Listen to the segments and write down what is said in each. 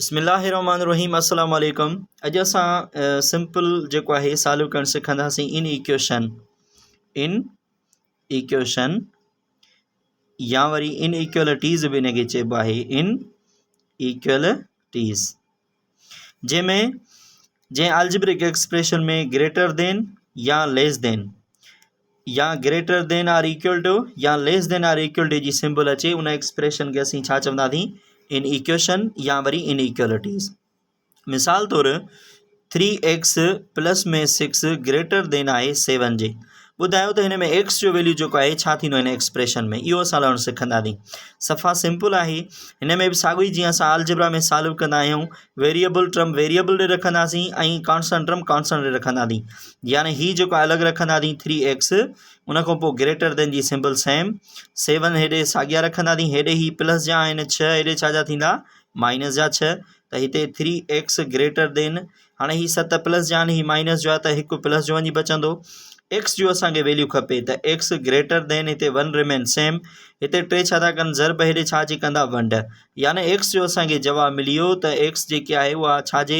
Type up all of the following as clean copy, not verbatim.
बिस्मिल्लाहिर्रहमानिर्रहीम अस्सलाम वालेकुम। अॼु असां सिंपल जेको आहे सॉल्व करणु सिखंदासीं इन इक्वेशन या वरी इन इक्वलिटीज़ बि इनखे चइबो आहे इन इक्वलिटीज़, जंहिं अलजेब्रिक एक्सप्रेशन में ग्रेटर देन या लेस देन या greater than or equal to या less than or equal to जी सिंबल अचे उन एक्सप्रेशन खे असीं छा चवंदासीं इन इक्वेशन या वरी इन इक्वलिटीज़। मिसाल तौर 3x प्लस में 6 ग्रेटर देन आहे 7 जे। ॿुधायो त हिन में x जो वैल्यू जेको आहे छा थींदो हिन एक्सप्रेशन में, इहो असां लहणु सिखंदासीं। सफ़ा सिंपल आहे। हिन में बि साॻियो ई जीअं असां अलजेब्रा में सॉल्व कंदा आहियूं, वेरिएबल टर्म वेरिएबल ॾे रखंदासीं ऐं कॉन्स्टेंट टर्म कॉन्स्टेंट ॾे रखंदासीं। यानी हीअ जेको अलॻि रखंदासीं 3x, उन खां पोइ ग्रेटर देन जी सिंबल सेम, 7 हेॾे साॻिया रखंदासीं, हेॾे ही प्लस जा आहिनि 6, हेॾे छा जा थींदा माइनस जा 6, त हिते 3x ग्रेटर देन, हाणे ही 7 प्लस जा आहिनि, ही माइनस जो आहे त हिकु प्लस जो वञी बचंदो। x जो असांखे वैल्यू खपे त x ग्रेटर देन, हिते 1 रिमेन सेम, हिते टे छा था कनि ज़रब, हेॾे छा अची कंदा 1, यानी x जो असांखे जवाबु मिली वियो त x जेकी आहे उहा छाजे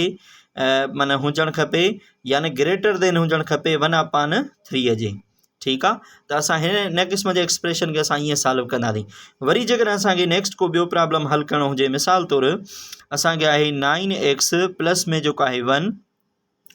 माना हुजणु खपे, यानी ग्रेटर देन हुजणु खपे 1/3 जे। ठीकु आहे, त असां हिन क़िस्म जे एक्सप्रेशन खे असां ईअं सॉल्व कंदासीं। वरी जेकॾहिं असांखे नेक्स्ट को ॿियो प्रॉब्लम हल करणो हुजे, मिसाल तौर असांखे आहे 9x प्लस में जेको आहे 1,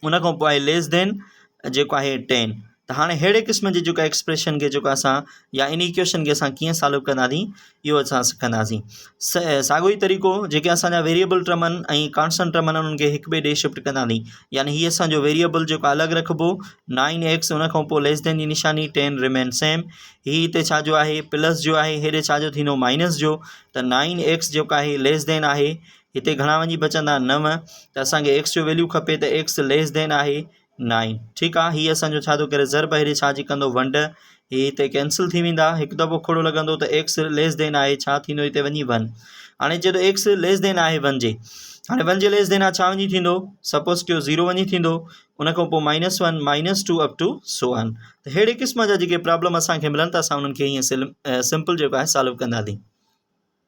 उन खां पोइ आहे लेस देन जेको आहे 10। त हाणे अहिड़े क़िस्म जी जेका एक्सप्रेशन खे जेको असां या इन इक्वेशन खे असां कीअं सॉल्व कंदासीं इहो असां सिखंदासीं। साॻियो ई तरीक़ो, जेके असांजा वेरिएबल टर्म आहिनि ऐं कॉन्स्टेंट टर्म आहिनि उन्हनि खे हिक ॿिए ॾे शिफ्ट कंदासीं। यानी हीअ असांजो वेरिएबल जेको अलॻि रखिबो 9x, उन खां पोइ लेस देन जी निशानी, 10 रिमेन सेम, हीअ हिते छा जो आहे प्लस जो आहे, हेॾे छा जो थींदो माइनस जो, त 9x जेको आहे लेस देन आहे, हिते घणा वञी बचंदा 9, त असांखे x जो वैल्यू खपे त x लेस देन आहे 9। ठीकु आहे, हीअ असांजो छा थो करे ज़रब, हेॾे छा जी कंदो 1, हीअ हिते कैंसिल थी वेंदा, हिकु दफ़ो खोड़ो लॻंदो त x लेस देन आहे छा थींदो हिते वञी 1। हाणे चए थो x लेस देन आहे 1 जे, हाणे 1 जे लेस देन आहे छा वञी थींदो, सपोज़ कयो 0 वञी थींदो, उन खां पोइ -1 -2 अप टू सो ऑन। त अहिड़े क़िस्म जा जेके प्रॉब्लम असांखे मिलनि था असां उन्हनि खे हीअं सिंपल जेको आहे सॉल्व कंदासीं।